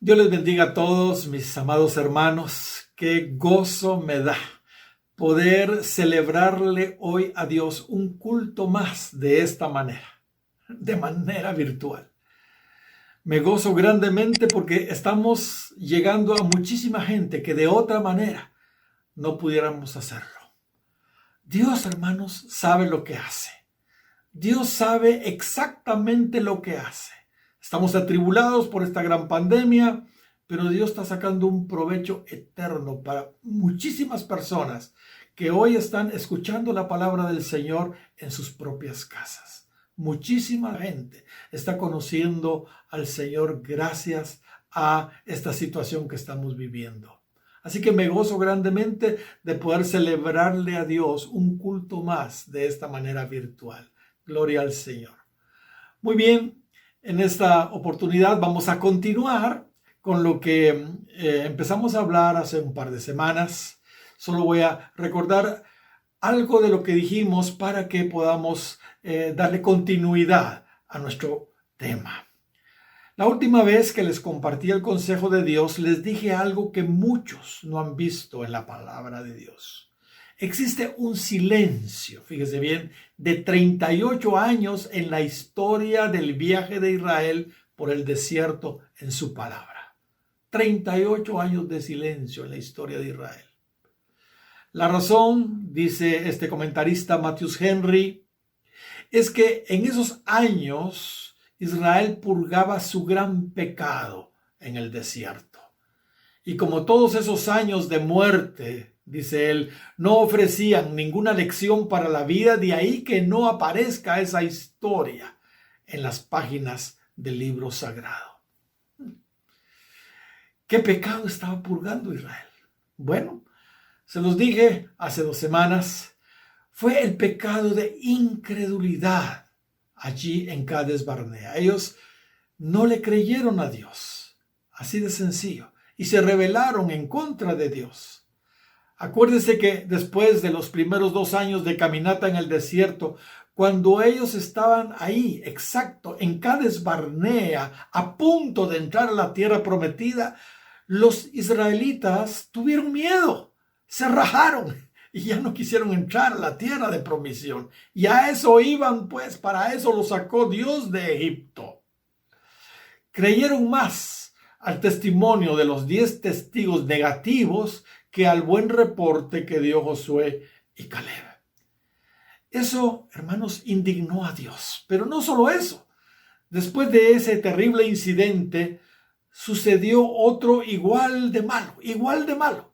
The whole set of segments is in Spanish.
Dios les bendiga a todos, mis amados hermanos. Qué gozo me da poder celebrarle hoy a Dios un culto más de esta manera, de manera virtual. Me gozo grandemente porque estamos llegando a muchísima gente que de otra manera no pudiéramos hacerlo. Dios, hermanos, sabe lo que hace. Dios sabe exactamente lo que hace. Estamos atribulados por esta gran pandemia, pero Dios está sacando un provecho eterno para muchísimas personas que hoy están escuchando la palabra del Señor en sus propias casas. Muchísima gente está conociendo al Señor gracias a esta situación que estamos viviendo. Así que me gozo grandemente de poder celebrarle a Dios un culto más de esta manera virtual. Gloria al Señor. Muy bien, en esta oportunidad vamos a continuar con lo que empezamos a hablar hace un par de semanas. Solo voy a recordar algo de lo que dijimos para que podamos darle continuidad a nuestro tema. La última vez que les compartí el consejo de Dios, les dije algo que muchos no han visto en la palabra de Dios. Existe un silencio, fíjese bien, de 38 años en la historia del viaje de Israel por el desierto en su palabra. 38 años de silencio en la historia de Israel. La razón, dice este comentarista Matthews Henry, es que en esos años Israel purgaba su gran pecado en el desierto. Y como todos esos años de muerte, dice él, no ofrecían ninguna lección para la vida, de ahí que no aparezca esa historia en las páginas del libro sagrado. ¿Qué pecado estaba purgando Israel? Bueno, se los dije hace 2 semanas, fue el pecado de incredulidad allí en Cades Barnea. Ellos no le creyeron a Dios, así de sencillo, y se rebelaron en contra de Dios. Acuérdense que después de los primeros 2 años de caminata en el desierto, cuando ellos estaban ahí, exacto, en Cades Barnea, a punto de entrar a la tierra prometida, los israelitas tuvieron miedo, se rajaron y ya no quisieron entrar a la tierra de promisión. Y a eso iban, pues, para eso los sacó Dios de Egipto. Creyeron más al testimonio de los 10 testigos negativos que al buen reporte que dio Josué y Caleb. Eso, hermanos, indignó a Dios. Pero no solo eso. Después de ese terrible incidente, sucedió otro igual de malo.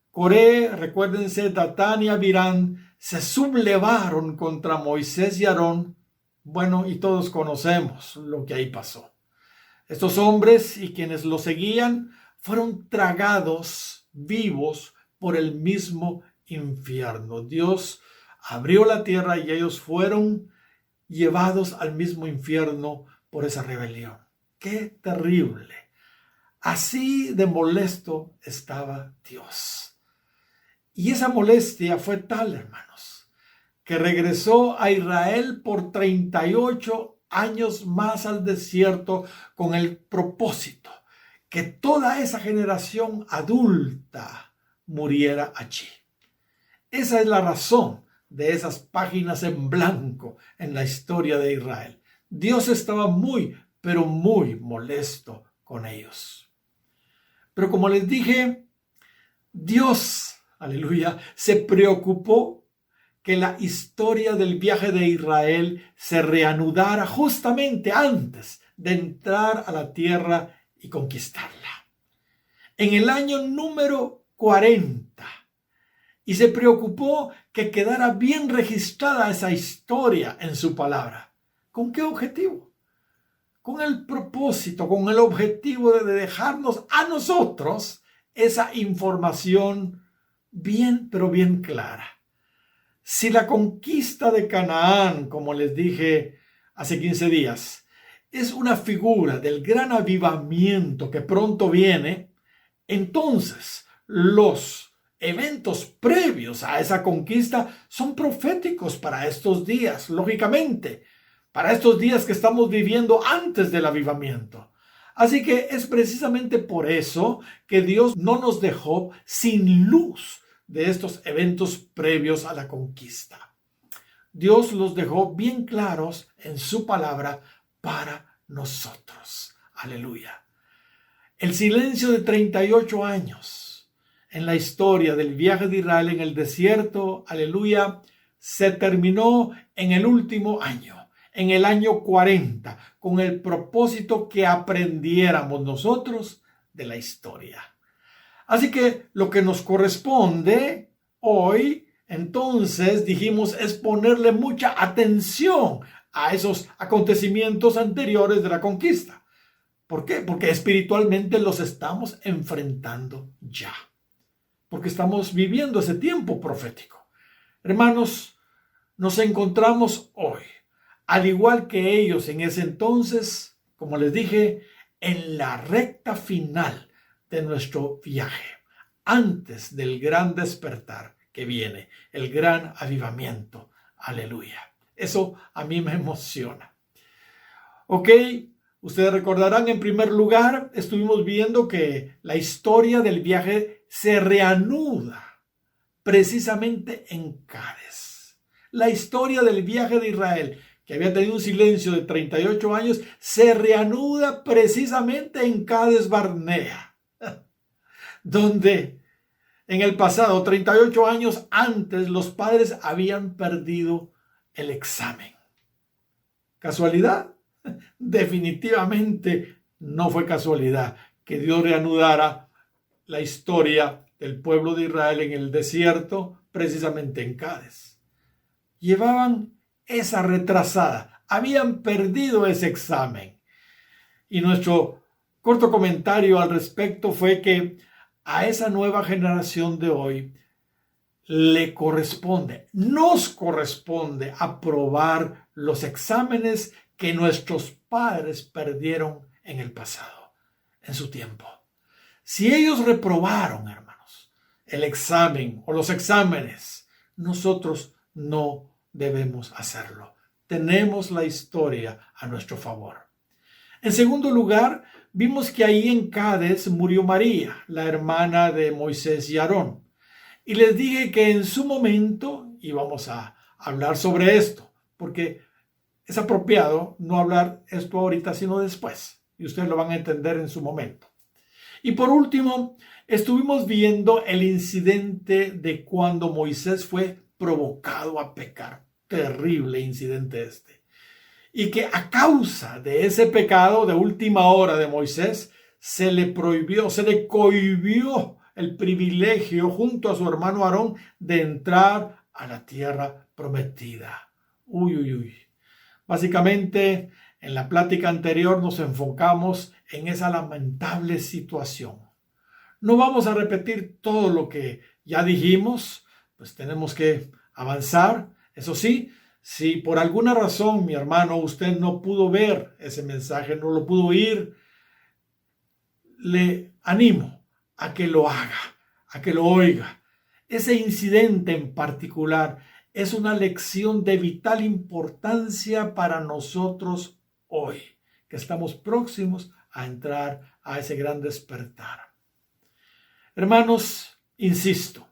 Coré, recuérdense, Datán y Abirán se sublevaron contra Moisés y Aarón. Bueno, y todos conocemos lo que ahí pasó. Estos hombres y quienes lo seguían fueron tragados vivos por el mismo infierno. Dios abrió la tierra y ellos fueron llevados al mismo infierno por esa rebelión. ¡Qué terrible! Así de molesto estaba Dios. Y esa molestia fue tal, hermanos, que regresó a Israel por 38 años más al desierto con el propósito que toda esa generación adulta muriera allí. Esa es la razón de esas páginas en blanco en la historia de Israel. Dios estaba muy, pero muy molesto con ellos. Pero como les dije, Dios, aleluya, se preocupó que la historia del viaje de Israel se reanudara justamente antes de entrar a la tierra y conquistarla. En el año número 40. Y se preocupó que quedara bien registrada esa historia en su palabra. ¿Con qué objetivo? Con el propósito, con el objetivo de dejarnos a nosotros esa información bien, pero bien clara. Si la conquista de Canaán, como les dije hace 15 días, es una figura del gran avivamiento que pronto viene, entonces los eventos previos a esa conquista son proféticos para estos días, lógicamente, para estos días que estamos viviendo antes del avivamiento. Así que es precisamente por eso que Dios no nos dejó sin luz de estos eventos previos a la conquista. Dios los dejó bien claros en su palabra para nosotros. Aleluya. El silencio de 38 años en la historia del viaje de Israel en el desierto, aleluya, se terminó en el último año, en el año 40, con el propósito que aprendiéramos nosotros de la historia. Así que lo que nos corresponde hoy, entonces, dijimos, es ponerle mucha atención a esos acontecimientos anteriores de la conquista. ¿Por qué? Porque espiritualmente los estamos enfrentando ya. Porque estamos viviendo ese tiempo profético. Hermanos, nos encontramos hoy, al igual que ellos en ese entonces, como les dije, en la recta final de nuestro viaje, antes del gran despertar que viene, el gran avivamiento. Aleluya. Eso a mí me emociona. Ok, ustedes recordarán, en primer lugar, estuvimos viendo que la historia del viaje se reanuda precisamente en Cades. La historia del viaje de Israel, que había tenido un silencio de 38 años, se reanuda precisamente en Cades Barnea, donde en el pasado, 38 años antes, los padres habían perdido el examen. ¿Casualidad? Definitivamente no fue casualidad que Dios reanudara la historia del pueblo de Israel en el desierto, precisamente en Cades. Llevaban esa retrasada, habían perdido ese examen. Y nuestro corto comentario al respecto fue que a esa nueva generación de hoy nos corresponde aprobar los exámenes que nuestros padres perdieron en el pasado, en su tiempo. Si ellos reprobaron, hermanos, el examen o los exámenes, nosotros no debemos hacerlo. Tenemos la historia a nuestro favor. En segundo lugar, vimos que ahí en Cades murió María, la hermana de Moisés y Aarón. Y les dije que en su momento íbamos a hablar sobre esto, porque es apropiado no hablar esto ahorita, sino después. Y ustedes lo van a entender en su momento. Y por último, estuvimos viendo el incidente de cuando Moisés fue provocado a pecar. Terrible incidente este. Y que a causa de ese pecado de última hora de Moisés, se le cohibió el privilegio junto a su hermano Aarón de entrar a la tierra prometida. Básicamente, en la plática anterior nos enfocamos en esa lamentable situación. No vamos a repetir todo lo que ya dijimos, pues tenemos que avanzar. Eso sí, si por alguna razón, mi hermano, usted no pudo ver ese mensaje, no lo pudo oír, le animo a que lo haga, a que lo oiga. Ese incidente en particular es una lección de vital importancia para nosotros hoy, que estamos próximos a entrar a ese gran despertar. Hermanos, insisto,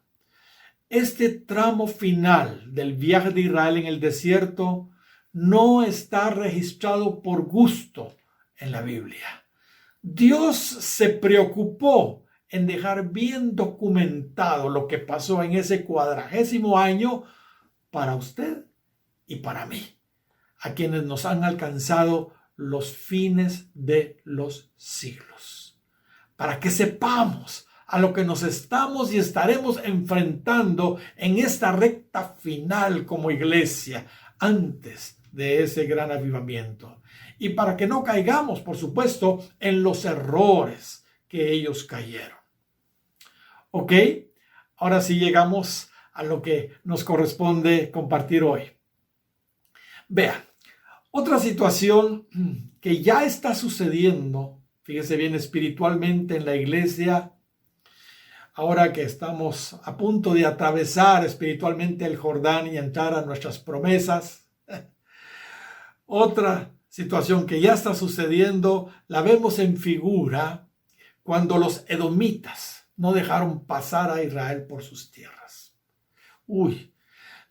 este tramo final del viaje de Israel en el desierto no está registrado por gusto en la Biblia. Dios se preocupó en dejar bien documentado lo que pasó en ese 40º año para usted y para mí, a quienes nos han alcanzado los fines de los siglos, para que sepamos a lo que nos estamos y estaremos enfrentando en esta recta final como iglesia antes de ese gran avivamiento, y para que no caigamos, por supuesto, en los errores que ellos cayeron. ¿Ok? Ahora sí llegamos a lo que nos corresponde compartir hoy. Vean, otra situación que ya está sucediendo, fíjese bien, espiritualmente en la iglesia, ahora que estamos a punto de atravesar espiritualmente el Jordán y entrar a nuestras promesas. Otra situación que ya está sucediendo la vemos en figura cuando los edomitas no dejaron pasar a Israel por sus tierras.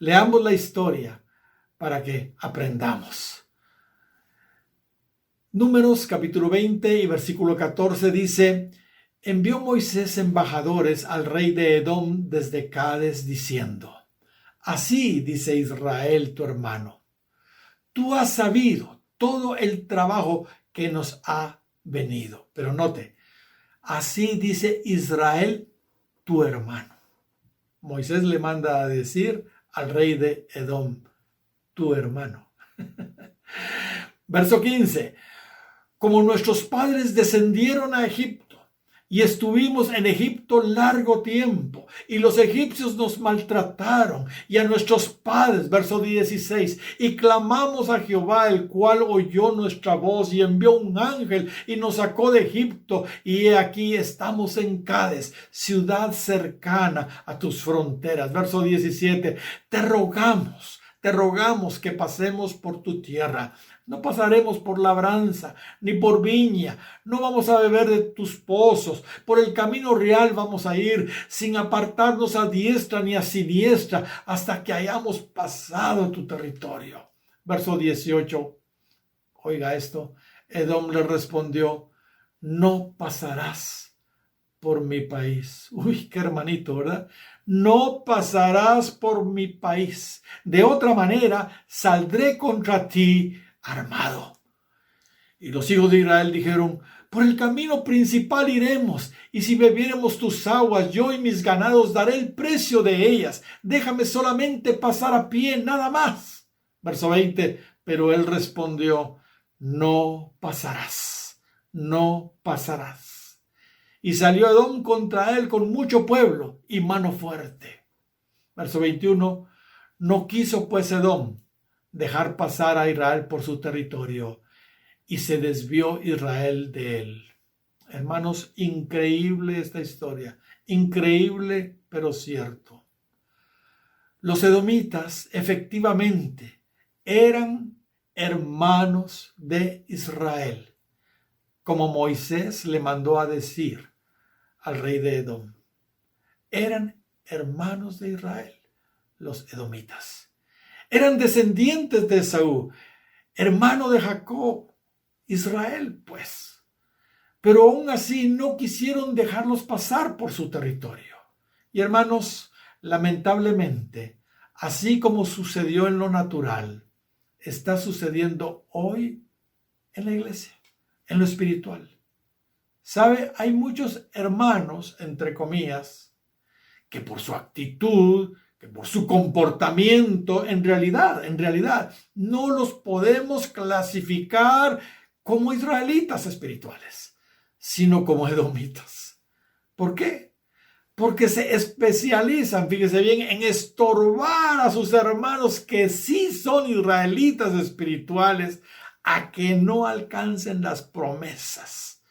Leamos la historia para que aprendamos. Números capítulo 20 y versículo 14 dice: envió Moisés embajadores al rey de Edom desde Cades diciendo: así dice Israel tu hermano, tú has sabido todo el trabajo que nos ha venido. Pero note, así dice Israel tu hermano. Moisés le manda a decir al rey de Edom, tu hermano. Verso 15. Como nuestros padres descendieron a Egipto y estuvimos en Egipto largo tiempo, y los egipcios nos maltrataron, y a nuestros padres, verso 16, y clamamos a Jehová, el cual oyó nuestra voz y envió un ángel y nos sacó de Egipto, y he aquí estamos en Cades, ciudad cercana a tus fronteras. Verso 17, te rogamos que pasemos por tu tierra. No pasaremos por labranza, ni por viña. No vamos a beber de tus pozos. Por el camino real vamos a ir, sin apartarnos a diestra ni a siniestra, hasta que hayamos pasado tu territorio. Verso 18. Oiga esto. Edom le respondió: no pasarás por mi país. Qué hermanito, ¿verdad? No pasarás por mi país. De otra manera, saldré contra ti armado. Y los hijos de Israel dijeron: por el camino principal iremos, y si bebiéremos tus aguas, yo y mis ganados daré el precio de ellas. Déjame solamente pasar a pie, nada más. Verso 20, pero él respondió: no pasarás, no pasarás. Y salió Edom contra él con mucho pueblo y mano fuerte. Verso 21, no quiso pues Edom dejar pasar a Israel por su territorio, y se desvió Israel de él. Hermanos, increíble esta historia, increíble pero cierto. Los edomitas efectivamente eran hermanos de Israel, como Moisés le mandó a decir al rey de Edom. Eran hermanos de Israel, los edomitas. Eran descendientes de Esaú, hermano de Jacob, Israel, pues. Pero aún así no quisieron dejarlos pasar por su territorio. Y hermanos, lamentablemente, así como sucedió en lo natural, está sucediendo hoy en la iglesia, en lo espiritual. ¿Sabe? Hay muchos hermanos, entre comillas, que por su actitud, que por su comportamiento, en realidad, no los podemos clasificar como israelitas espirituales, sino como edomitas. ¿Por qué? Porque se especializan, fíjese bien, en estorbar a sus hermanos que sí son israelitas espirituales, a que no alcancen las promesas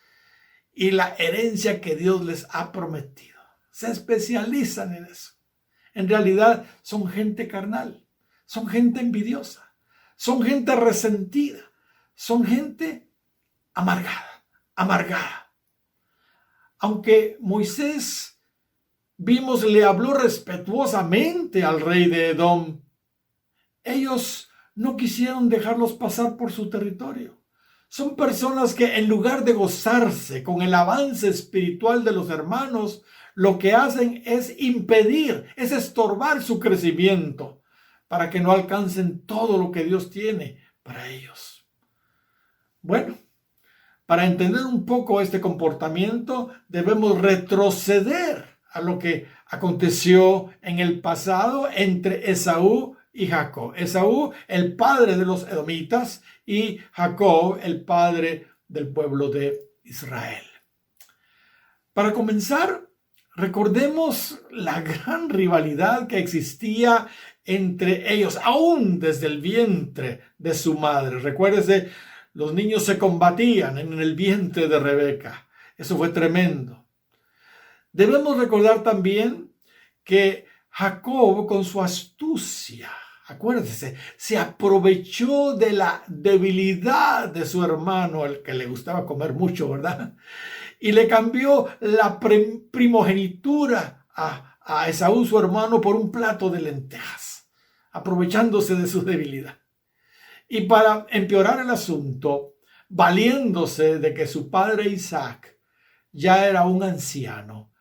y la herencia que Dios les ha prometido. Se especializan en eso. En realidad son gente carnal, son gente envidiosa, son gente resentida, son gente amargada. Aunque Moisés, vimos, le habló respetuosamente al rey de Edom, ellos no quisieron dejarlos pasar por su territorio. Son personas que, en lugar de gozarse con el avance espiritual de los hermanos, lo que hacen es impedir, es estorbar su crecimiento para que no alcancen todo lo que Dios tiene para ellos. Bueno, para entender un poco este comportamiento, debemos retroceder a lo que aconteció en el pasado entre Esaú y Jacob. Esaú, el padre de los edomitas, y Jacob, el padre del pueblo de Israel. Para comenzar, recordemos la gran rivalidad que existía entre ellos, aún desde el vientre de su madre. Recuérdese, los niños se combatían en el vientre de Rebeca. Eso fue tremendo. Debemos recordar también que Jacob, con su astucia, Acuérdese, se aprovechó de la debilidad de su hermano, el que le gustaba comer mucho, ¿verdad? Y le cambió la primogenitura a Esaú, su hermano, por un plato de lentejas, aprovechándose de su debilidad. Y para empeorar el asunto, valiéndose de que su padre Isaac ya era un anciano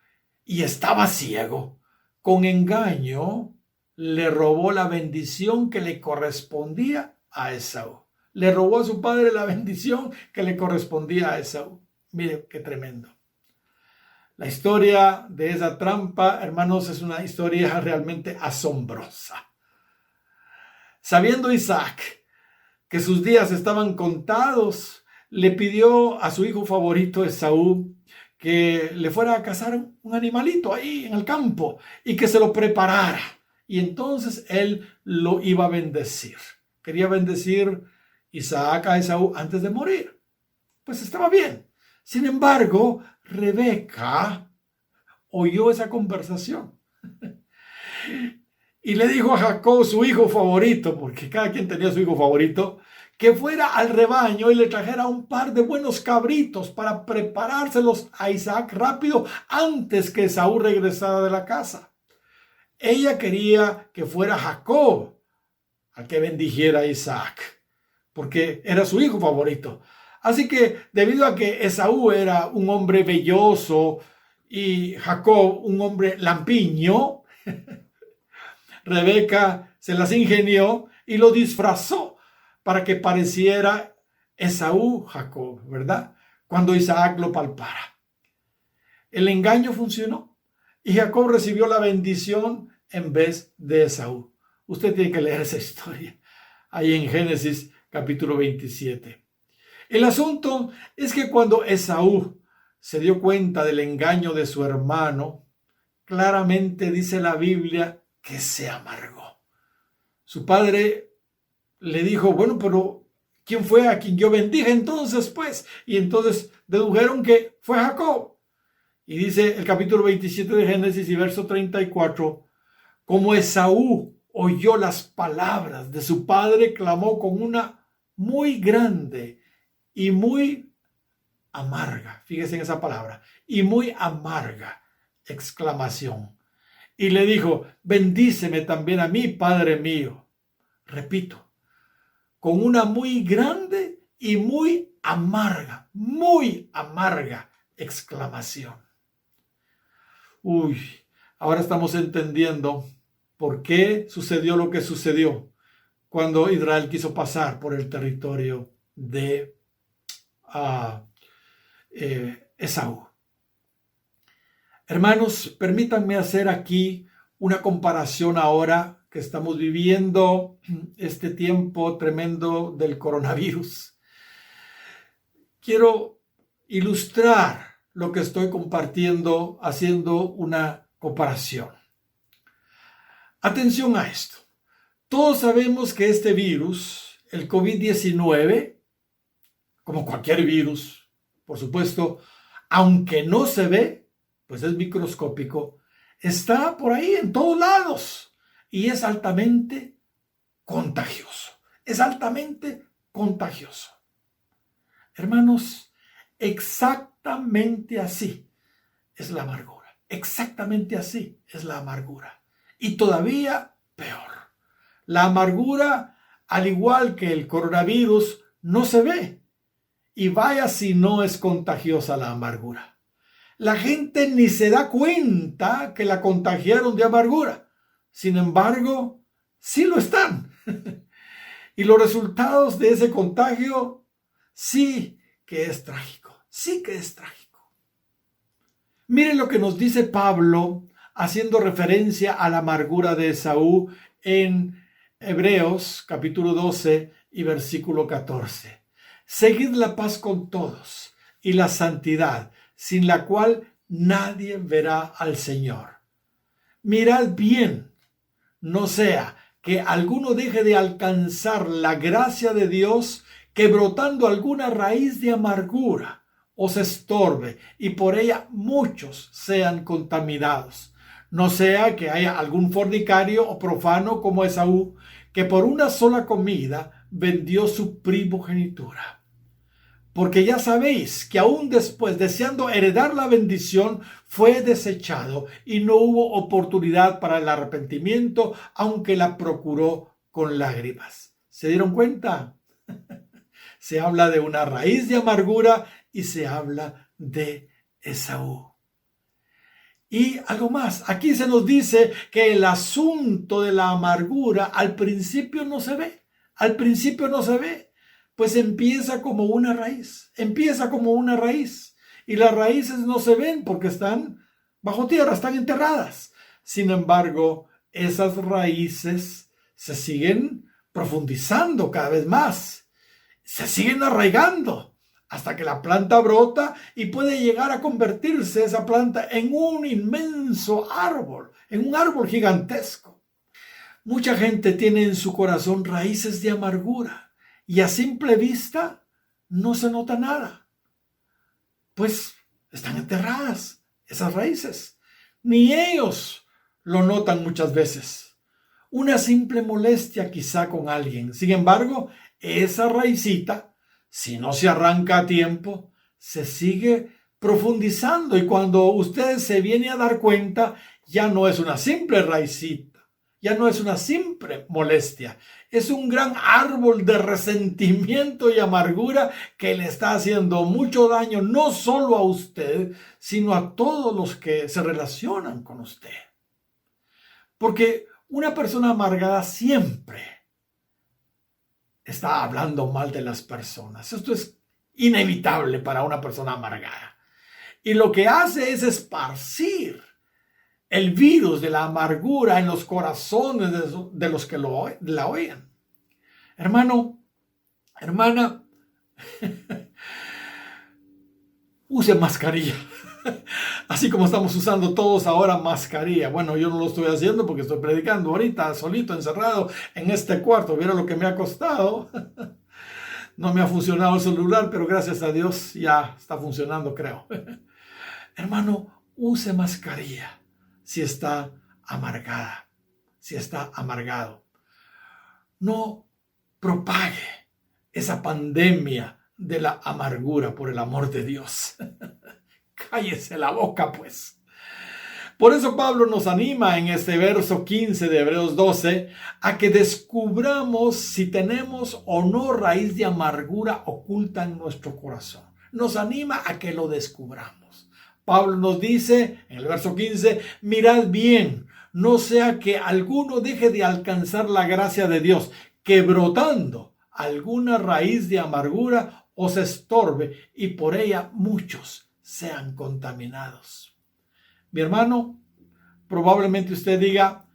y estaba ciego, con engaño le robó la bendición que le correspondía a Esaú. Le robó a su padre la bendición que le correspondía a Esaú. Mire qué tremendo. La historia de esa trampa, hermanos, es una historia realmente asombrosa. Sabiendo Isaac que sus días estaban contados, le pidió a su hijo favorito Esaú que le fuera a cazar un animalito ahí en el campo y que se lo preparara. Y entonces él lo iba a bendecir. Quería bendecir Isaac a Esaú antes de morir. Pues estaba bien. Sin embargo, Rebeca oyó esa conversación y le dijo a Jacob, su hijo favorito, porque cada quien tenía su hijo favorito, que fuera al rebaño y le trajera un par de buenos cabritos para preparárselos a Isaac rápido antes que Esaú regresara de la casa. Ella quería que fuera Jacob al que bendijera a Isaac, porque era su hijo favorito. Así que debido a que Esaú era un hombre velloso y Jacob un hombre lampiño, Rebeca se las ingenió y lo disfrazó para que pareciera Esaú Jacob, ¿verdad? Cuando Isaac lo palpara. El engaño funcionó y Jacob recibió la bendición en vez de Esaú. Usted tiene que leer esa historia ahí en Génesis capítulo 27. El asunto es que cuando Esaú se dio cuenta del engaño de su hermano, claramente dice la Biblia que se amargó. Su padre le dijo, bueno, pero ¿quién fue a quien yo bendije entonces, pues? Y entonces dedujeron que fue Jacob. Y dice el capítulo 27 de Génesis y verso 34, como Esaú oyó las palabras de su padre, clamó con una muy grande y muy amarga, fíjese en esa palabra, y muy amarga exclamación. Y le dijo, bendíceme también a mí, Padre mío. Repito, con una muy grande y muy amarga exclamación. Uy, ahora estamos entendiendo por qué sucedió lo que sucedió cuando Israel quiso pasar por el territorio de Esaú. Hermanos, permítanme hacer aquí una comparación ahora que estamos viviendo este tiempo tremendo del coronavirus. Quiero ilustrar lo que estoy compartiendo haciendo una comparación. Atención a esto. Todos sabemos que este virus, el COVID-19, como cualquier virus, por supuesto, aunque no se ve, pues es microscópico, está por ahí en todos lados y es altamente contagioso. Es altamente contagioso. Hermanos, exactamente así es la amargura. Exactamente así es la amargura. Y todavía peor. La amargura, al igual que el coronavirus, no se ve. Y vaya si no es contagiosa la amargura. La gente ni se da cuenta que la contagiaron de amargura. Sin embargo, sí lo están. Y los resultados de ese contagio sí que es trágico. Sí que es trágico. Miren lo que nos dice Pablo haciendo referencia a la amargura de Esaú en Hebreos capítulo 12 y versículo 14. Seguid la paz con todos y la santidad, sin la cual nadie verá al Señor. Mirad bien, no sea que alguno deje de alcanzar la gracia de Dios, que brotando alguna raíz de amargura os estorbe y por ella muchos sean contaminados. No sea que haya algún fornicario o profano como Esaú, que por una sola comida vendió su primogenitura. Porque ya sabéis que aún después, deseando heredar la bendición, fue desechado y no hubo oportunidad para el arrepentimiento, aunque la procuró con lágrimas. ¿Se dieron cuenta? Se habla de una raíz de amargura y se habla de Esaú. Y algo más, aquí se nos dice que el asunto de la amargura al principio no se ve. Al principio no se ve, pues empieza como una raíz. Empieza como una raíz. Y las raíces no se ven porque están bajo tierra, están enterradas. Sin embargo, esas raíces se siguen profundizando cada vez más. Se siguen arraigando hasta que la planta brota y puede llegar a convertirse esa planta en un inmenso árbol, en un árbol gigantesco. Mucha gente tiene en su corazón raíces de amargura y a simple vista no se nota nada, pues están enterradas esas raíces. Ni ellos lo notan muchas veces. Una simple molestia quizá con alguien. Sin embargo, esa raicita, si no se arranca a tiempo, se sigue profundizando y cuando usted se viene a dar cuenta, ya no es una simple raicita, ya no es una simple molestia, es un gran árbol de resentimiento y amargura que le está haciendo mucho daño no solo a usted, sino a todos los que se relacionan con usted. Porque una persona amargada siempre está hablando mal de las personas. Esto es inevitable para una persona amargada. Y lo que hace es esparcir el virus de la amargura en los corazones de los que la oyen. Hermano, hermana, use mascarilla. Así como estamos usando todos ahora mascarilla. Bueno, yo no lo estoy haciendo porque estoy predicando ahorita, solito, encerrado en este cuarto. ¿Vieron lo que me ha costado? No me ha funcionado el celular, pero gracias a Dios ya está funcionando, creo. Hermano, use mascarilla si está amargada, si está amargado. No propague esa pandemia de la amargura, por el amor de Dios. Cállese la boca, pues. Por eso Pablo nos anima en este verso 15 de Hebreos 12 a que descubramos si tenemos o no raíz de amargura oculta en nuestro corazón. Nos anima a que lo descubramos. Pablo nos dice en el verso 15, mirad bien, no sea que alguno deje de alcanzar la gracia de Dios, que brotando alguna raíz de amargura os estorbe y por ella muchos sean contaminados. Mi hermano, probablemente usted diga,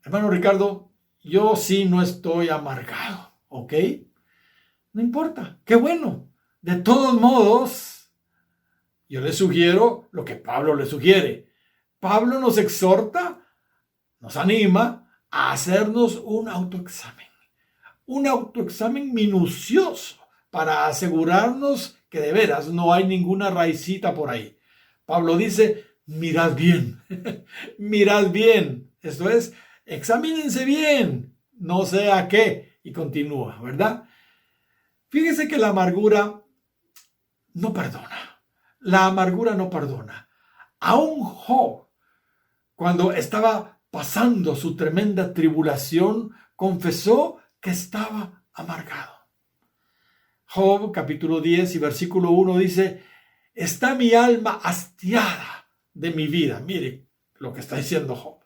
hermano Ricardo, yo sí no estoy amargado, ¿ok? No importa, qué bueno. De todos modos, yo le sugiero lo que Pablo le sugiere. Pablo nos exhorta, nos anima a hacernos un autoexamen minucioso para asegurarnos que de veras no hay ninguna raicita por ahí. Pablo dice, mirad bien, mirad bien. Esto es, examínense bien, no sea qué. Y continúa, ¿verdad? Fíjese que la amargura no perdona. La amargura no perdona. Aún Job, cuando estaba pasando su tremenda tribulación, confesó que estaba amargado. Job capítulo 10 y versículo 1 dice, está mi alma hastiada de mi vida. Mire lo que está diciendo Job.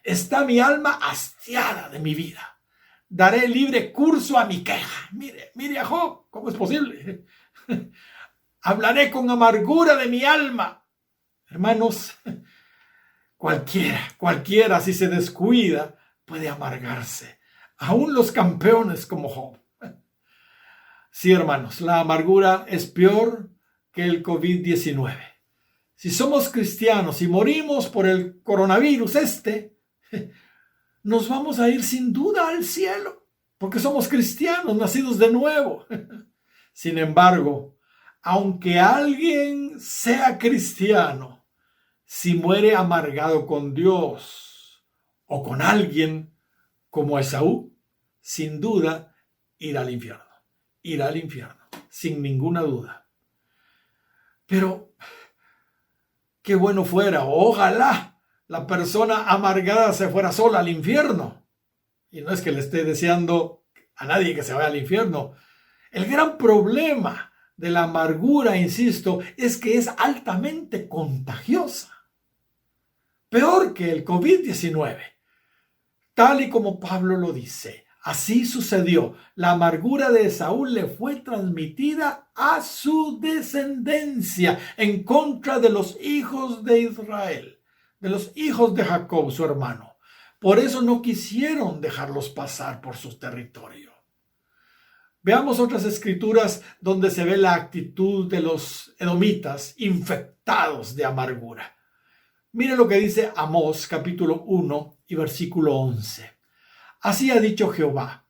Está mi alma hastiada de mi vida. Daré libre curso a mi queja. Mire a Job, ¿cómo es posible? Hablaré con amargura de mi alma. Hermanos, cualquiera si se descuida puede amargarse. Aún los campeones como Job. Sí, hermanos, la amargura es peor que el COVID-19. Si somos cristianos y morimos por el coronavirus nos vamos a ir sin duda al cielo, porque somos cristianos, nacidos de nuevo. Sin embargo, aunque alguien sea cristiano, si muere amargado con Dios o con alguien, como Esaú, sin duda irá al infierno. Irá al infierno, sin ninguna duda. Pero qué bueno fuera, ojalá la persona amargada se fuera sola al infierno. Y no es que le esté deseando a nadie que se vaya al infierno. El gran problema de la amargura, insisto, es que es altamente contagiosa. Peor que el COVID-19. Tal y como Pablo lo dice, así sucedió. La amargura de Esaú le fue transmitida a su descendencia en contra de los hijos de Israel, de los hijos de Jacob, su hermano. Por eso no quisieron dejarlos pasar por su territorio. Veamos otras escrituras donde se ve la actitud de los edomitas infectados de amargura. Mire lo que dice Amós capítulo 1 y versículo 11. Así ha dicho Jehová,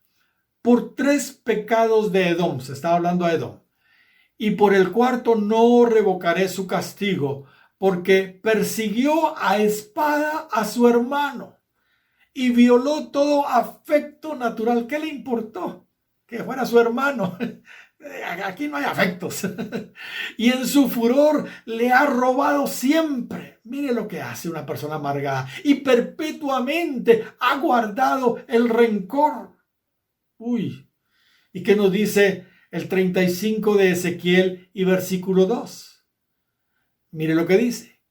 por 3 pecados de Edom, se está hablando a Edom, y por el cuarto no revocaré su castigo, porque persiguió a espada a su hermano y violó todo afecto natural. ¿Qué le importó? Que fuera su hermano. Aquí no hay afectos. Y en su furor le ha robado siempre. Mire lo que hace una persona amargada. Y perpetuamente ha guardado el rencor. Uy. ¿Y qué nos dice el 35 de Ezequiel y versículo 2? Mire lo que dice.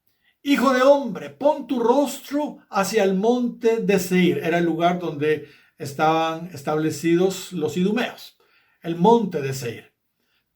Hijo de hombre, pon tu rostro hacia el monte de Seir. Era el lugar donde estaban establecidos los idumeos. El monte de Seir.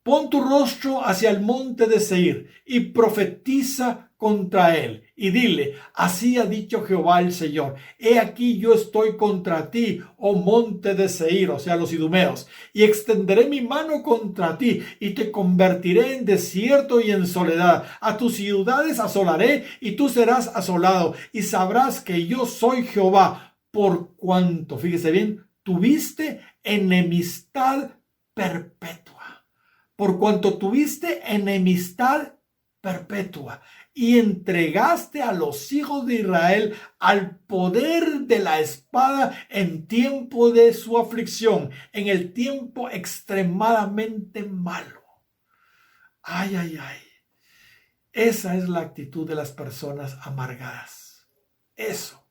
Pon tu rostro hacia el monte de Seir y profetiza contra él. Y dile, así ha dicho Jehová el Señor. He aquí yo estoy contra ti, oh monte de Seir, o sea, los idumeos. Y extenderé mi mano contra ti y te convertiré en desierto y en soledad. A tus ciudades asolaré y tú serás asolado. Y sabrás que yo soy Jehová, por cuanto, fíjese bien, tuviste enemistad perpetua. Por cuanto tuviste enemistad perpetua y entregaste a los hijos de Israel al poder de la espada en tiempo de su aflicción, en el tiempo extremadamente malo. Ay, ay, ay. Esa es la actitud de las personas amargadas. Eso.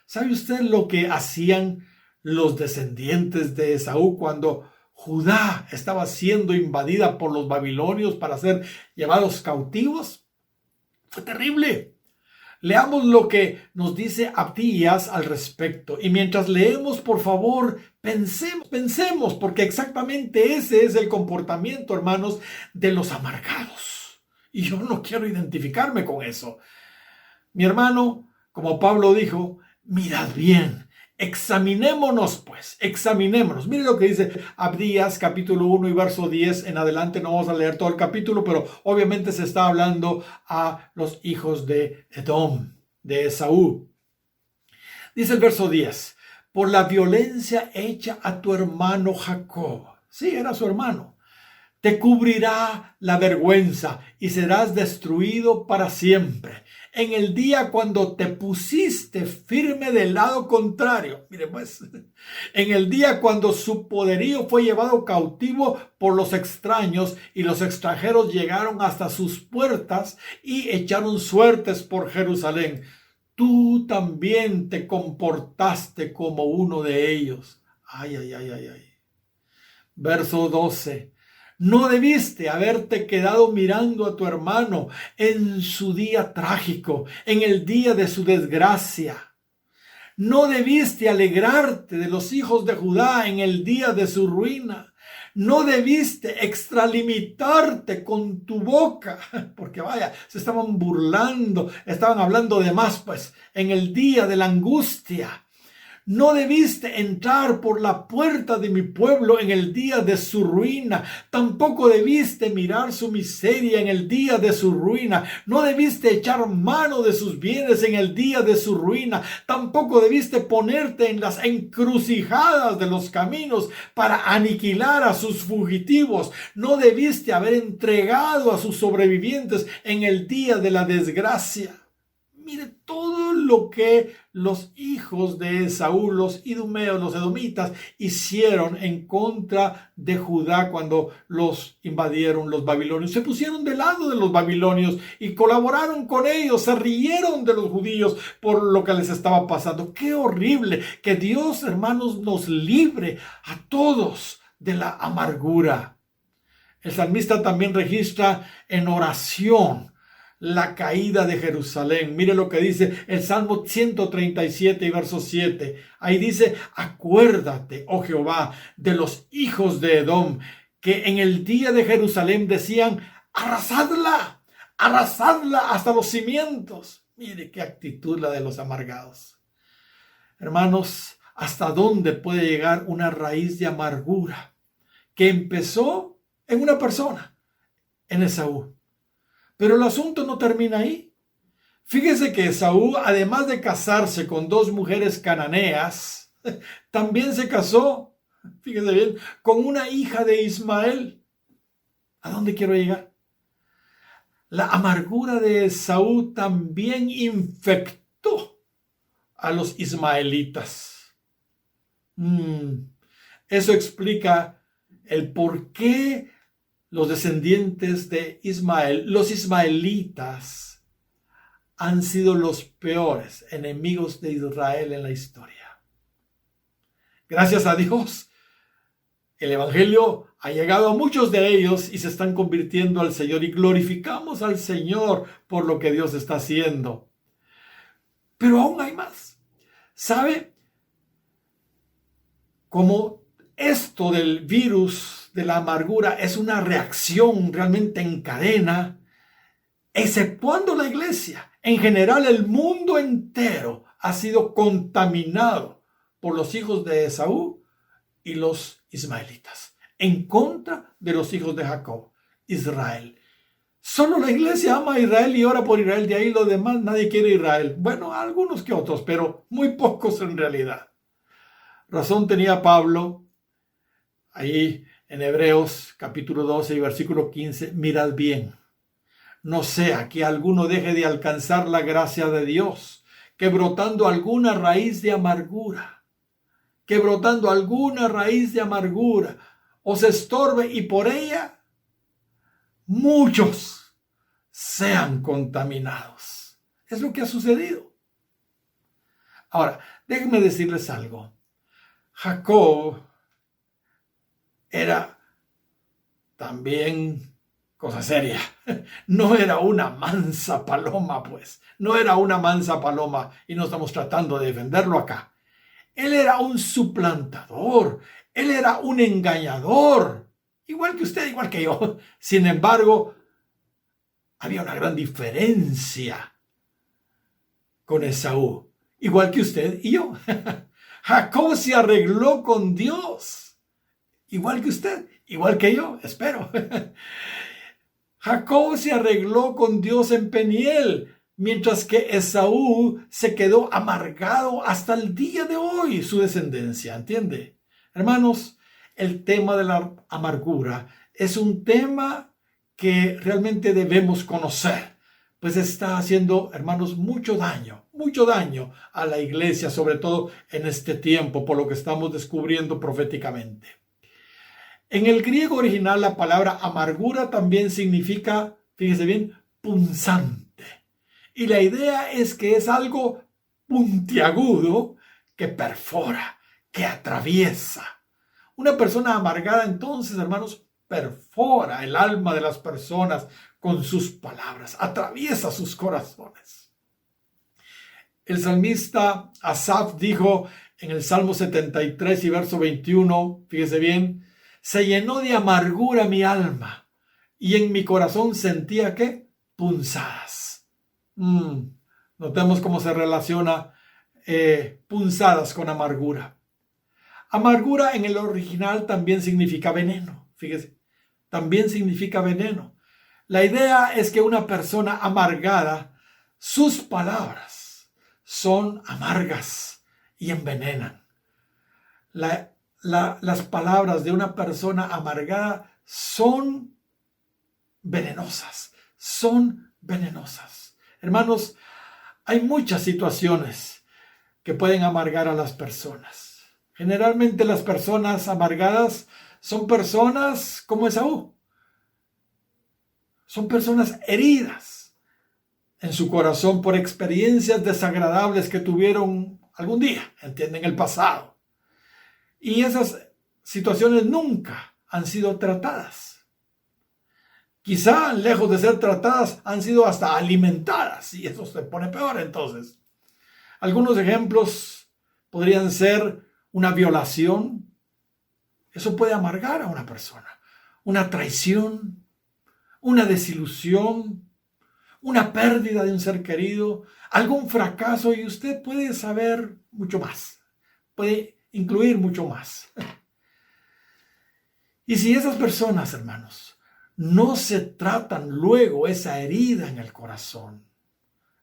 ¿Sabe usted lo que hacían los descendientes de Esaú cuando Judá estaba siendo invadida por los babilonios para ser llevados cautivos? Fue terrible. Leamos lo que nos dice Abdías al respecto. Y mientras leemos, por favor, pensemos, porque exactamente ese es el comportamiento, hermanos, de los amargados. Y yo no quiero identificarme con eso. Mi hermano, como Pablo dijo, mirad bien. Examinémonos pues, examinémonos. Mire lo que dice Abdías capítulo 1 y verso 10 en adelante. No vamos a leer todo el capítulo, pero obviamente se está hablando a los hijos de Edom, de Esaú. Dice el verso 10, por la violencia hecha a tu hermano Jacob. Sí, era su hermano. Te cubrirá la vergüenza y serás destruido para siempre. En el día cuando te pusiste firme del lado contrario, mire pues, en el día cuando su poderío fue llevado cautivo por los extraños y los extranjeros llegaron hasta sus puertas y echaron suertes por Jerusalén, tú también te comportaste como uno de ellos. Ay, ay, ay, ay, ay. Verso 12. No debiste haberte quedado mirando a tu hermano en su día trágico, en el día de su desgracia. No debiste alegrarte de los hijos de Judá en el día de su ruina. No debiste extralimitarte con tu boca, porque vaya, se estaban burlando, estaban hablando de más, pues, en el día de la angustia. No debiste entrar por la puerta de mi pueblo en el día de su ruina. Tampoco debiste mirar su miseria en el día de su ruina. No debiste echar mano de sus bienes en el día de su ruina. Tampoco debiste ponerte en las encrucijadas de los caminos para aniquilar a sus fugitivos. No debiste haber entregado a sus sobrevivientes en el día de la desgracia. Mire todo lo que los hijos de Esaú, los idumeos, los edomitas, hicieron en contra de Judá cuando los invadieron los babilonios. Se pusieron del lado de los babilonios y colaboraron con ellos, se rieron de los judíos por lo que les estaba pasando. ¡Qué horrible! Que Dios, hermanos, nos libre a todos de la amargura. El salmista también registra en oración la caída de Jerusalén. Mire lo que dice el Salmo 137 y verso 7. Ahí dice: acuérdate, oh Jehová, de los hijos de Edom, que en el día de Jerusalén decían: arrasadla, arrasadla hasta los cimientos. Mire qué actitud la de los amargados. Hermanos, ¿hasta dónde puede llegar una raíz de amargura que empezó en una persona, en Esaú? Pero el asunto no termina ahí. Fíjese que Esaú, además de casarse con 2 mujeres cananeas, también se casó, fíjese bien, con una hija de Ismael. ¿A dónde quiero llegar? La amargura de Esaú también infectó a los ismaelitas. Eso explica el por qué los descendientes de Ismael, los ismaelitas, han sido los peores enemigos de Israel en la historia. Gracias a Dios, el evangelio ha llegado a muchos de ellos y se están convirtiendo al Señor, y glorificamos al Señor por lo que Dios está haciendo. Pero aún hay más. ¿Sabe? Como esto del virus de la amargura es una reacción realmente en cadena, exceptuando la iglesia, en general el mundo entero ha sido contaminado por los hijos de Esaú y los ismaelitas, en contra de los hijos de Jacob, Israel. Solo la iglesia ama a Israel y ora por Israel, de ahí lo demás nadie quiere Israel. Bueno, algunos que otros, pero muy pocos en realidad. Razón tenía Pablo ahí en Hebreos capítulo 12 y versículo 15, mirad bien, no sea que alguno deje de alcanzar la gracia de Dios, que brotando alguna raíz de amargura, os estorbe y por ella muchos sean contaminados. Es lo que ha sucedido. Ahora, déjenme decirles algo. Jacob era también cosa seria. No era una mansa paloma, pues. No era una mansa paloma y no estamos tratando de defenderlo acá. Él era un suplantador. Él era un engañador. Igual que usted, igual que yo. Sin embargo, había una gran diferencia con Esaú. Igual que usted y yo. Jacob se arregló con Dios. Igual que usted, igual que yo, espero. Jacob se arregló con Dios en Peniel, mientras que Esaú se quedó amargado hasta el día de hoy, su descendencia, ¿entiende? Hermanos, el tema de la amargura es un tema que realmente debemos conocer, pues está haciendo, hermanos, mucho daño a la iglesia, sobre todo en este tiempo, por lo que estamos descubriendo proféticamente. En el griego original, la palabra amargura también significa, fíjese bien, punzante. Y la idea es que es algo puntiagudo que perfora, que atraviesa. Una persona amargada, entonces, hermanos, perfora el alma de las personas con sus palabras, atraviesa sus corazones. El salmista Asaf dijo en el Salmo 73 y verso 21, fíjese bien, se llenó de amargura mi alma y en mi corazón sentía ¿qué? Punzadas. Notemos cómo se relaciona punzadas con amargura. Amargura en el original también significa veneno. Fíjese, también significa veneno. La idea es que una persona amargada, sus palabras son amargas y envenenan. Las palabras de una persona amargada son venenosas, Hermanos, Hay muchas situaciones que pueden amargar a las personas. Generalmente las personas amargadas son personas como Esaú. Son personas heridas en su corazón por experiencias desagradables que tuvieron algún día, entienden, el pasado. Y esas situaciones nunca han sido tratadas. Quizá, lejos de ser tratadas, han sido hasta alimentadas, y eso se pone peor entonces. Algunos ejemplos podrían ser una violación. Eso puede amargar a una persona. Una traición, una desilusión, una pérdida de un ser querido, algún fracaso, y usted puede saber mucho más. Puede incluir mucho más. Y si esas personas, hermanos, no se tratan luego esa herida en el corazón,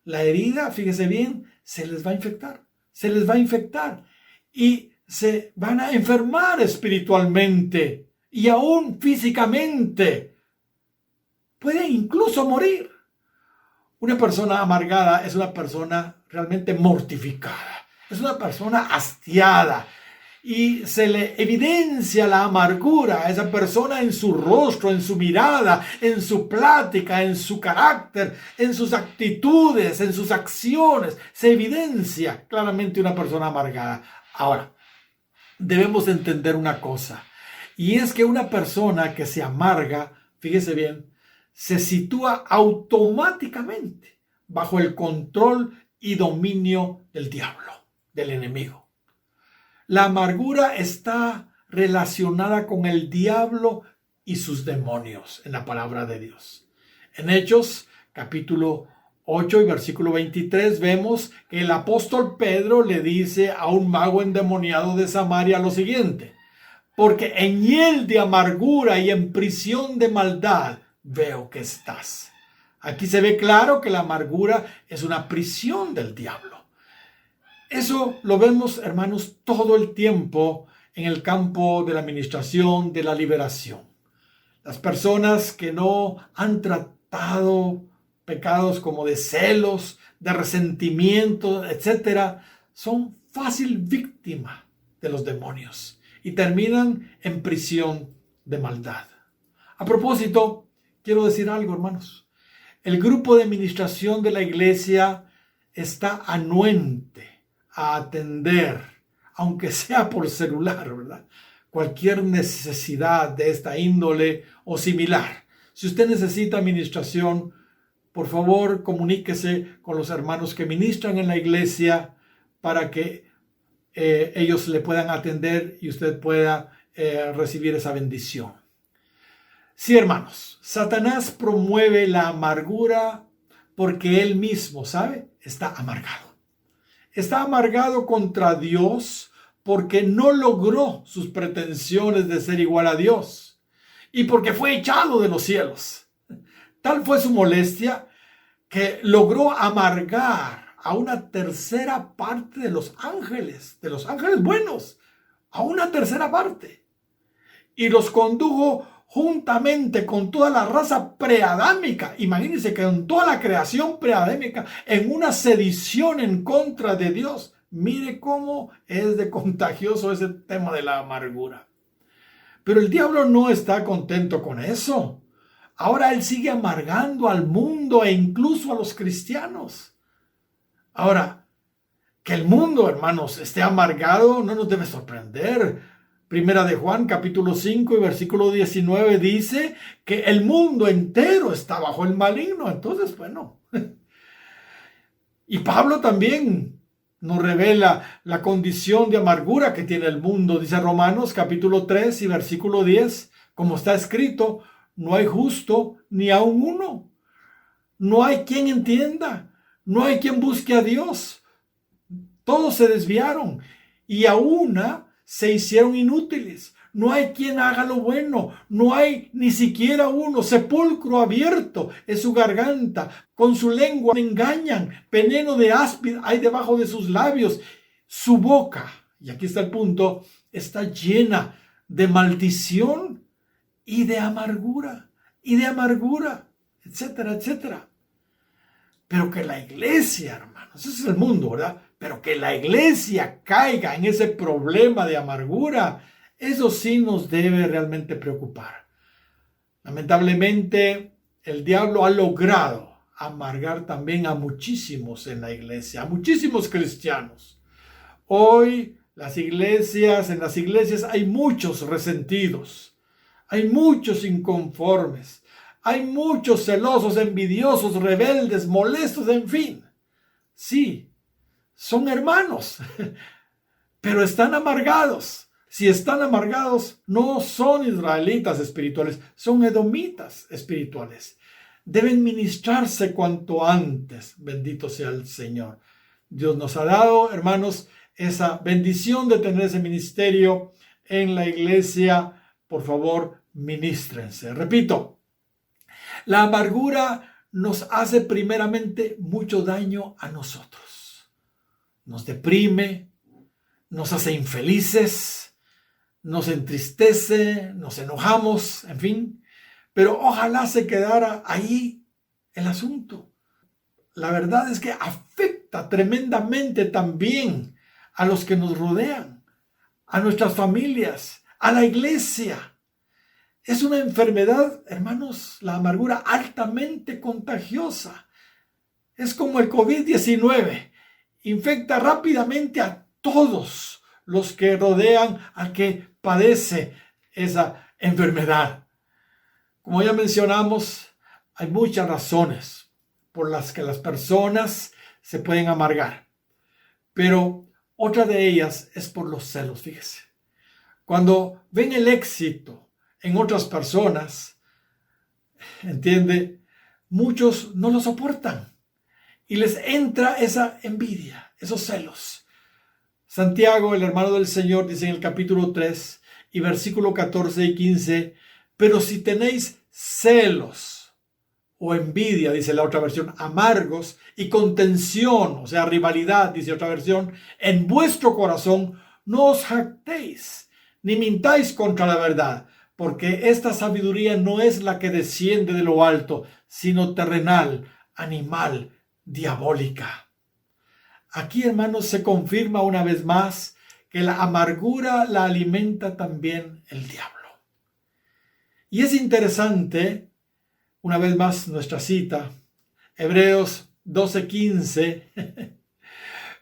la herida, fíjese bien, se les va a infectar. Se les va a infectar y se van a enfermar espiritualmente y aún físicamente. Pueden incluso morir. Una persona amargada es una persona realmente mortificada. Es una persona hastiada. Y se le evidencia la amargura a esa persona en su rostro, en su mirada, en su plática, en su carácter, en sus actitudes, en sus acciones. Se evidencia claramente una persona amargada. Ahora, debemos entender una cosa. Y es que una persona que se amarga, fíjese bien, se sitúa automáticamente bajo el control y dominio del diablo, del enemigo. La amargura está relacionada con el diablo y sus demonios en la palabra de Dios. En Hechos, capítulo 8 y versículo 23, vemos que el apóstol Pedro le dice a un mago endemoniado de Samaria lo siguiente: porque en hiel de amargura y en prisión de maldad veo que estás. Aquí se ve claro que la amargura es una prisión del diablo. Eso lo vemos, hermanos, todo el tiempo en el campo de la administración, de la liberación. Las personas que no han tratado pecados como de celos, de resentimiento, etcétera, son fácil víctima de los demonios y terminan en prisión de maldad. A propósito, quiero decir algo, hermanos. El grupo de administración de la iglesia está anuente a atender, aunque sea por celular, ¿verdad?, cualquier necesidad de esta índole o similar. Si usted necesita administración, por favor, comuníquese con los hermanos que ministran en la iglesia para que ellos le puedan atender y usted pueda recibir esa bendición. Sí, hermanos, Satanás promueve la amargura porque él mismo, ¿sabe?, está amargado. Está amargado contra Dios porque no logró sus pretensiones de ser igual a Dios y porque fue echado de los cielos. Tal fue su molestia que logró amargar a una tercera parte de los ángeles buenos, a una tercera parte, y los condujo juntamente con toda la raza preadámica. Imagínense que con toda la creación preadámica en una sedición en contra de Dios. Mire cómo es de contagioso ese tema de la amargura. Pero el diablo no está contento con eso. Ahora él sigue amargando al mundo e incluso a los cristianos. Ahora, que el mundo, hermanos, esté amargado no nos debe sorprender. Primera de Juan, capítulo 5 y versículo 19 dice que el mundo entero está bajo el maligno. Entonces, bueno. Y Pablo también nos revela la condición de amargura que tiene el mundo. Dice Romanos, capítulo 3 y versículo 10, como está escrito, no hay justo ni aun uno. No hay quien entienda. No hay quien busque a Dios. Todos se desviaron y a una se hicieron inútiles. No hay quien haga lo bueno. No hay ni siquiera uno. Sepulcro abierto es su garganta. Con su lengua engañan. Veneno de áspid hay debajo de sus labios. Su boca, y aquí está el punto, está llena de maldición y de amargura. Y de amargura, etcétera, etcétera. Pero que la iglesia, hermanos, ese es el mundo, ¿verdad? Pero que la iglesia caiga en ese problema de amargura, eso sí nos debe realmente preocupar. Lamentablemente, el diablo ha logrado amargar también a muchísimos en la iglesia, a muchísimos cristianos. Hoy en las iglesias hay muchos resentidos, hay muchos inconformes, hay muchos celosos, envidiosos, rebeldes, molestos, en fin. Sí, son hermanos, pero están amargados. Si están amargados, no son israelitas espirituales, son edomitas espirituales. Deben ministrarse cuanto antes. Bendito sea el Señor. Dios nos ha dado, hermanos, esa bendición de tener ese ministerio en la iglesia. Por favor, ministrense. Repito, la amargura nos hace primeramente mucho daño a nosotros. Nos deprime, nos hace infelices, nos entristece, nos enojamos, en fin. Pero ojalá se quedara ahí el asunto. La verdad es que afecta tremendamente también a los que nos rodean, a nuestras familias, a la iglesia. Es una enfermedad, hermanos, la amargura altamente contagiosa. Es como el COVID-19. Infecta rápidamente a todos los que rodean al que padece esa enfermedad. Como ya mencionamos, hay muchas razones por las que las personas se pueden amargar. Pero otra de ellas es por los celos, fíjese. Cuando ven el éxito en otras personas, entiende, muchos no lo soportan y les entra esa envidia, esos celos. Santiago, el hermano del Señor, dice en el capítulo 3 y versículo 14 y 15, pero si tenéis celos o envidia, dice la otra versión, amargos y contención, o sea, rivalidad, dice otra versión, en vuestro corazón, no os jactéis, ni mintáis contra la verdad, porque esta sabiduría no es la que desciende de lo alto, sino terrenal, animal, diabólica. Aquí, hermanos, se confirma una vez más que la amargura la alimenta también el diablo. Y es interesante, una vez más nuestra cita, Hebreos 12:15,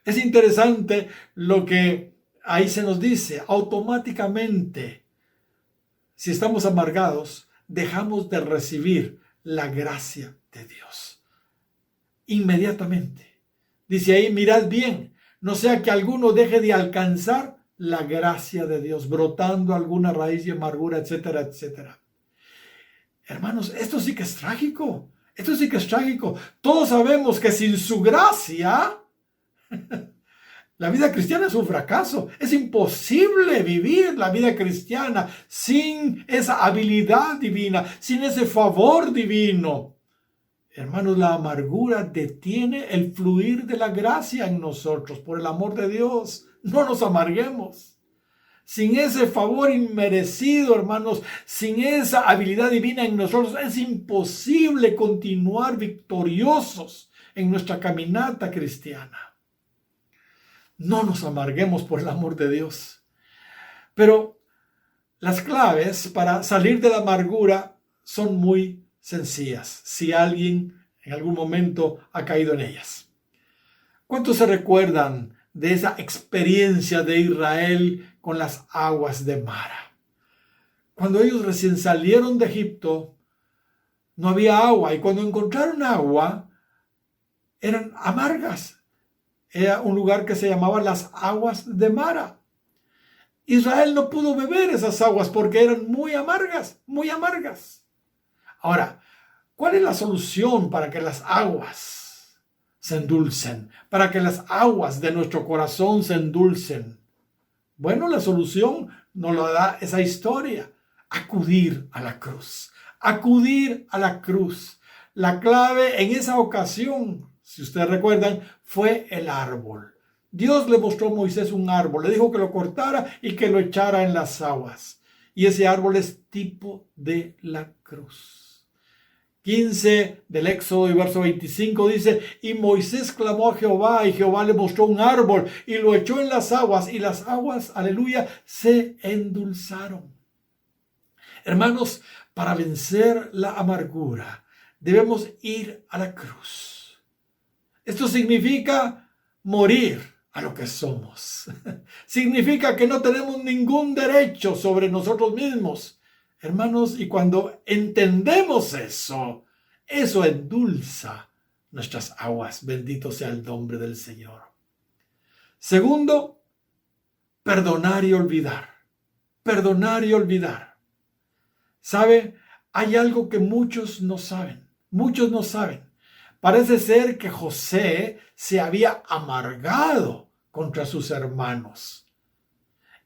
es interesante lo que ahí se nos dice, automáticamente, si estamos amargados, dejamos de recibir la gracia de Dios. Inmediatamente. Dice ahí, mirad bien, no sea que alguno deje de alcanzar la gracia de Dios, brotando alguna raíz de amargura, etcétera, etcétera. Hermanos, esto sí que es trágico. Esto sí que es trágico. Todos sabemos que sin su gracia, la vida cristiana es un fracaso. Es imposible vivir la vida cristiana sin esa habilidad divina, sin ese favor divino. Hermanos, la amargura detiene el fluir de la gracia en nosotros. Por el amor de Dios, no nos amarguemos. Sin ese favor inmerecido, hermanos, sin esa habilidad divina en nosotros, es imposible continuar victoriosos en nuestra caminata cristiana. No nos amarguemos por el amor de Dios. Pero las claves para salir de la amargura son muy sencillas, si alguien en algún momento ha caído en ellas. ¿Cuántos se recuerdan de esa experiencia de Israel con las aguas de Mara? Cuando ellos recién salieron de Egipto, no había agua, y cuando encontraron agua, eran amargas. Era un lugar que se llamaba las aguas de Mara. Israel no pudo beber esas aguas porque eran muy amargas, muy amargas. Ahora, ¿cuál es la solución para que las aguas se endulcen? Para que las aguas de nuestro corazón se endulcen. Bueno, la solución nos la da esa historia. Acudir a la cruz. Acudir a la cruz. La clave en esa ocasión, si ustedes recuerdan, fue el árbol. Dios le mostró a Moisés un árbol. Le dijo que lo cortara y que lo echara en las aguas. Y ese árbol es tipo de la cruz. 15 del Éxodo y verso 25 dice: y Moisés clamó a Jehová, y Jehová le mostró un árbol y lo echó en las aguas, y las aguas, aleluya, se endulzaron. Hermanos, para vencer la amargura debemos ir a la cruz. Esto significa morir a lo que somos. Significa que no tenemos ningún derecho sobre nosotros mismos. Hermanos, y cuando entendemos eso, eso endulza nuestras aguas. Bendito sea el nombre del Señor. Segundo, perdonar y olvidar. Perdonar y olvidar. ¿Sabe? Hay algo que muchos no saben. Muchos no saben. Parece ser que José se había amargado contra sus hermanos.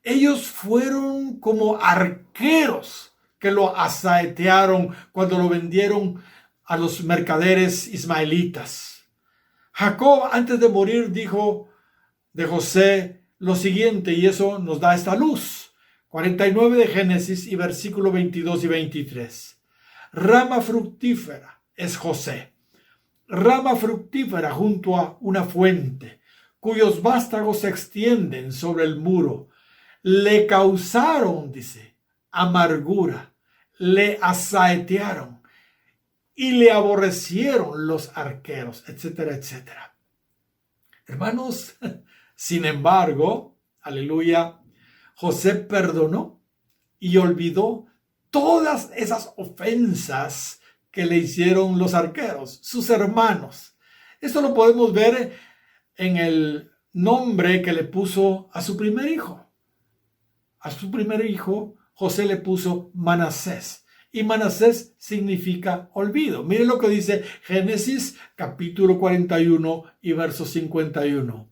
Ellos fueron como arqueros que lo asaetearon cuando lo vendieron a los mercaderes ismaelitas. Jacob, antes de morir, dijo de José lo siguiente, y eso nos da esta luz. 49 de Génesis y versículo 22 y 23. Rama fructífera es José. Rama fructífera junto a una fuente, cuyos vástagos se extienden sobre el muro. Le causaron, dice, amargura, le asaetearon y le aborrecieron los arqueros, etcétera, etcétera. Hermanos, sin embargo, aleluya, José perdonó y olvidó todas esas ofensas que le hicieron los arqueros, sus hermanos. Esto lo podemos ver en el nombre que le puso a su primer hijo. A su primer hijo, José le puso Manasés. Y Manasés significa olvido. Miren lo que dice Génesis capítulo 41 y verso 51.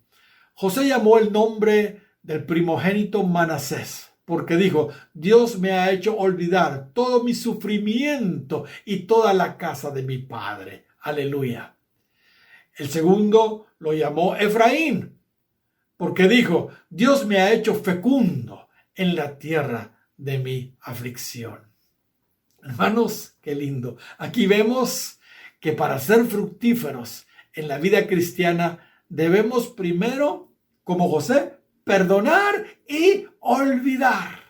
José llamó el nombre del primogénito Manasés, porque dijo: Dios me ha hecho olvidar todo mi sufrimiento y toda la casa de mi padre. Aleluya. El segundo lo llamó Efraín, porque dijo: Dios me ha hecho fecundo en la tierra de mi aflicción. Hermanos, qué lindo. Aquí vemos que para ser fructíferos en la vida cristiana debemos primero, como José, perdonar y olvidar.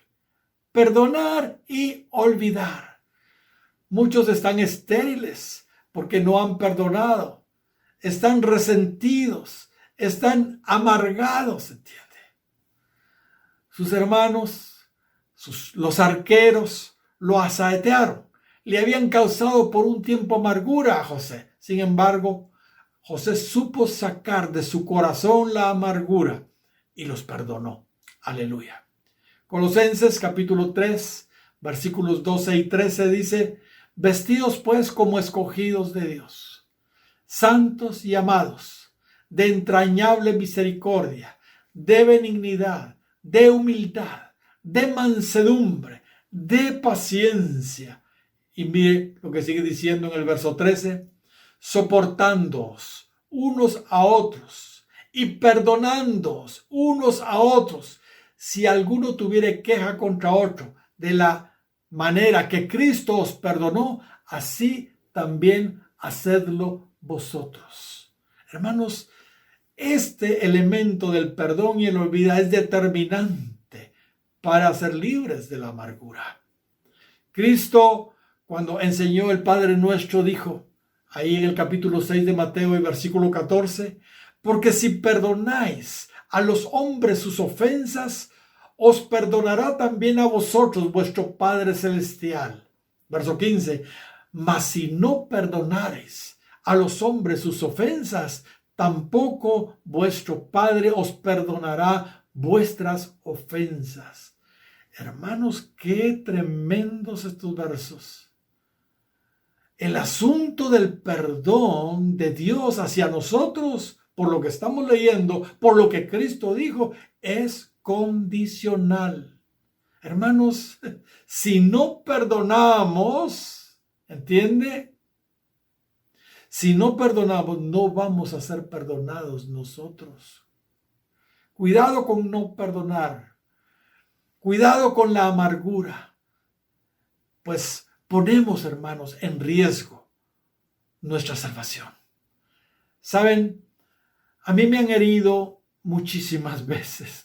Perdonar y olvidar. Muchos están estériles porque no han perdonado. Están resentidos, están amargados, ¿entiende? Sus hermanos, los arqueros, lo asaetearon. Le habían causado por un tiempo amargura a José. Sin embargo, José supo sacar de su corazón la amargura y los perdonó. Aleluya. Colosenses capítulo 3, versículos 12 y 13 dice: vestidos pues como escogidos de Dios, santos y amados, de entrañable misericordia, de benignidad, de humildad, de mansedumbre, de paciencia. Y mire lo que sigue diciendo en el verso 13: soportándoos unos a otros y perdonándoos unos a otros, si alguno tuviere queja contra otro, de la manera que Cristo os perdonó, así también hacedlo vosotros. Hermanos, este elemento del perdón y el olvido es determinante para ser libres de la amargura. Cristo, cuando enseñó el Padre Nuestro, dijo, ahí en el capítulo 6 de Mateo y versículo 14, porque si perdonáis a los hombres sus ofensas, os perdonará también a vosotros vuestro Padre Celestial. Verso 15, mas si no perdonareis a los hombres sus ofensas, tampoco vuestro Padre os perdonará vuestras ofensas. Hermanos, qué tremendos estos versos. El asunto del perdón de Dios hacia nosotros, por lo que estamos leyendo, por lo que Cristo dijo, es condicional. Hermanos, si no perdonamos, ¿entiende? Si no perdonamos, no vamos a ser perdonados nosotros. Cuidado con no perdonar. Cuidado con la amargura. Pues ponemos, hermanos, en riesgo nuestra salvación. ¿Saben? A mí me han herido muchísimas veces.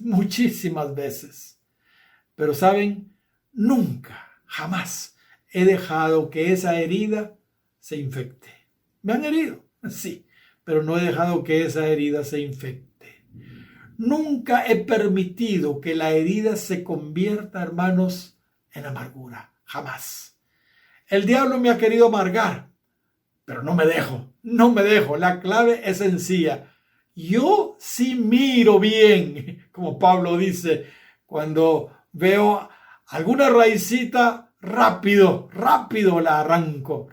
Pero ¿saben? Nunca, jamás he dejado que esa herida se infecte. Me han herido, sí, pero no he dejado que esa herida se infecte. Nunca he permitido que la herida se convierta, hermanos, en amargura. Jamás. El diablo me ha querido amargar, pero no me dejo. La clave es sencilla. Yo sí miro bien, como Pablo dice, cuando veo alguna raicita, rápido la arranco.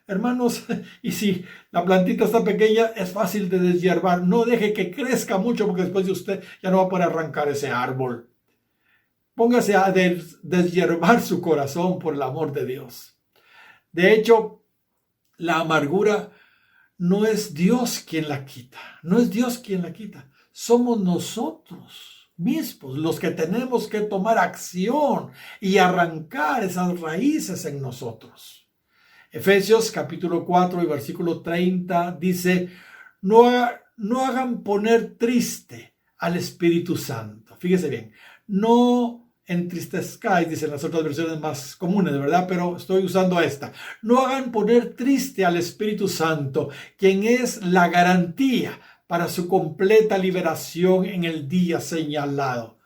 Hermanos, y si la plantita está pequeña, es fácil de deshiervar. No deje que crezca mucho porque después de usted ya no va a poder arrancar ese árbol. Póngase a deshiervar su corazón por el amor de Dios. De hecho, la amargura no es Dios quien la quita. Somos nosotros mismos los que tenemos que tomar acción y arrancar esas raíces en nosotros. Efesios capítulo 4 y versículo 30 dice, no hagan poner triste al Espíritu Santo. Fíjese bien, no entristezcáis, dicen las otras versiones más comunes, ¿verdad? Pero estoy usando esta. No hagan poner triste al Espíritu Santo, quien es la garantía para su completa liberación en el día señalado.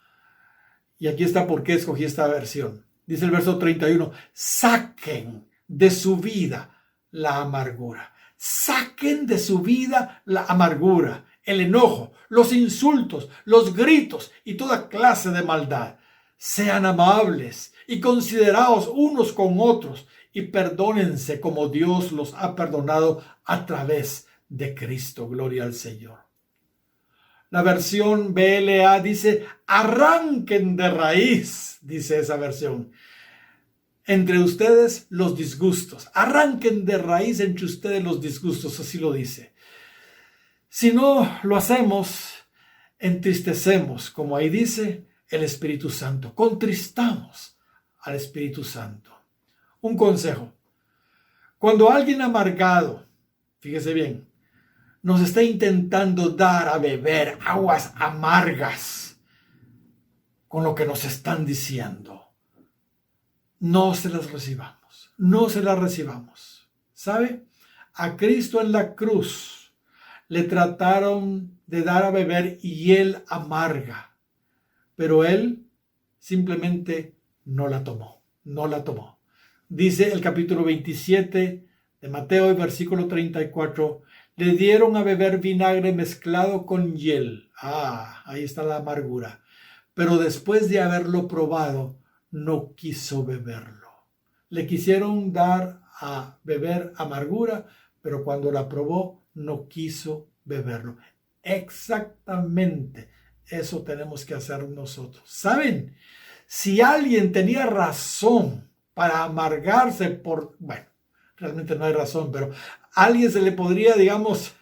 Y aquí está por qué escogí esta versión. Dice el verso 31, saquen de su vida la amargura. Saquen de su vida la amargura, el enojo, los insultos, los gritos y toda clase de maldad. Sean amables y considerados unos con otros y perdónense como Dios los ha perdonado a través de Cristo. Gloria al Señor. La versión BLA dice, arranquen de raíz, dice esa versión. Entre ustedes los disgustos. Arranquen de raíz entre ustedes los disgustos, así lo dice. Si no lo hacemos, entristecemos, como ahí dice, el Espíritu Santo. Contristamos al Espíritu Santo. Un consejo. Cuando alguien amargado, fíjese bien, nos está intentando dar a beber aguas amargas con lo que nos están diciendo, no se las recibamos. ¿Sabe? A Cristo en la cruz le trataron de dar a beber hiel amarga, pero él simplemente no la tomó. Dice el capítulo 27 de Mateo, el versículo 34, le dieron a beber vinagre mezclado con hiel. Ahí está la amargura. Pero después de haberlo probado, no quiso beberlo. Le quisieron dar a beber amargura, pero cuando la probó, no quiso beberlo. Exactamente eso tenemos que hacer nosotros. ¿Saben? Si alguien tenía razón para amargarse realmente no hay razón, pero a alguien se le podría, digamos,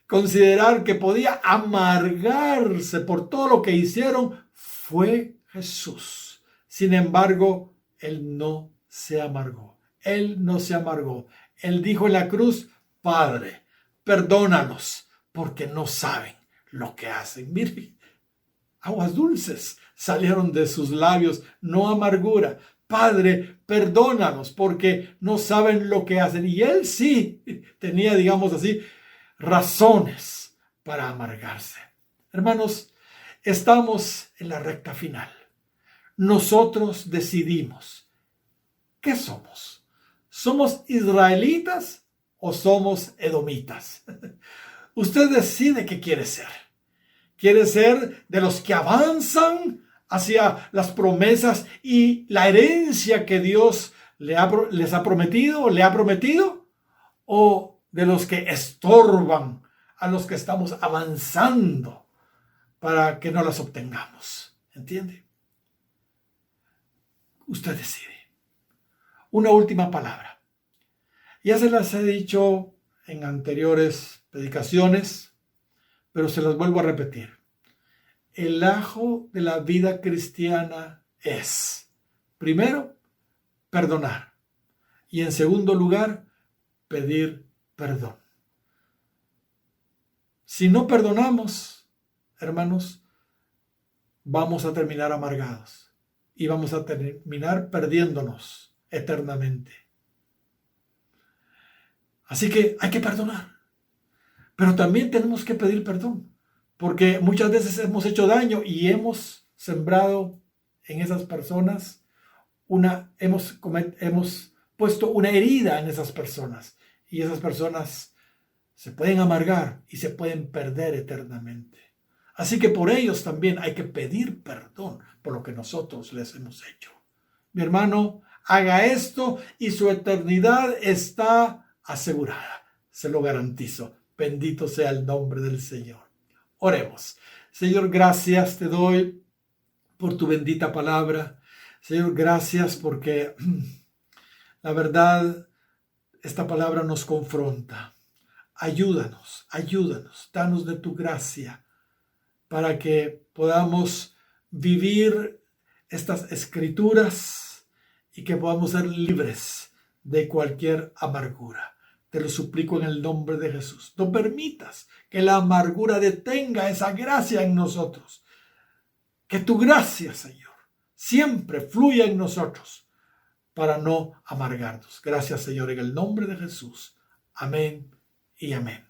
considerar que podía amargarse por todo lo que hicieron, fue Jesús. Sin embargo, Él no se amargó. Él dijo en la cruz, Padre, perdónalos porque no saben lo que hacen. Miren, aguas dulces salieron de sus labios, no amargura. Padre, perdónanos porque no saben lo que hacen. Y él sí tenía, digamos así, razones para amargarse. Hermanos, estamos en la recta final. Nosotros decidimos. ¿Qué somos? ¿Somos israelitas o somos edomitas? Usted decide qué quiere ser. ¿Quiere ser de los que avanzan hacia las promesas y la herencia que Dios les ha prometido, le ha prometido? ¿O de los que estorban a los que estamos avanzando para que no las obtengamos? ¿Entiende? Usted decide. Una última palabra. Ya se las he dicho en anteriores predicaciones, pero se las vuelvo a repetir. El ajo de la vida cristiana es, primero, perdonar. Y en segundo lugar, pedir perdón. Si no perdonamos, hermanos, vamos a terminar amargados y vamos a terminar perdiéndonos eternamente. Así que hay que perdonar, pero también tenemos que pedir perdón, porque muchas veces hemos hecho daño y hemos sembrado en esas personas hemos puesto una herida en esas personas, y esas personas se pueden amargar y se pueden perder eternamente. Así que por ellos también hay que pedir perdón por lo que nosotros les hemos hecho. Mi hermano, haga esto y su eternidad está asegurada. Se lo garantizo. Bendito sea el nombre del Señor. Oremos. Señor, gracias te doy por tu bendita palabra. Señor, gracias porque la verdad, esta palabra nos confronta. Ayúdanos, danos de tu gracia para que podamos vivir estas escrituras y que podamos ser libres de cualquier amargura. Te lo suplico en el nombre de Jesús. No permitas que la amargura detenga esa gracia en nosotros. Que tu gracia, Señor, siempre fluya en nosotros para no amargarnos. Gracias, Señor, en el nombre de Jesús. Amén y amén.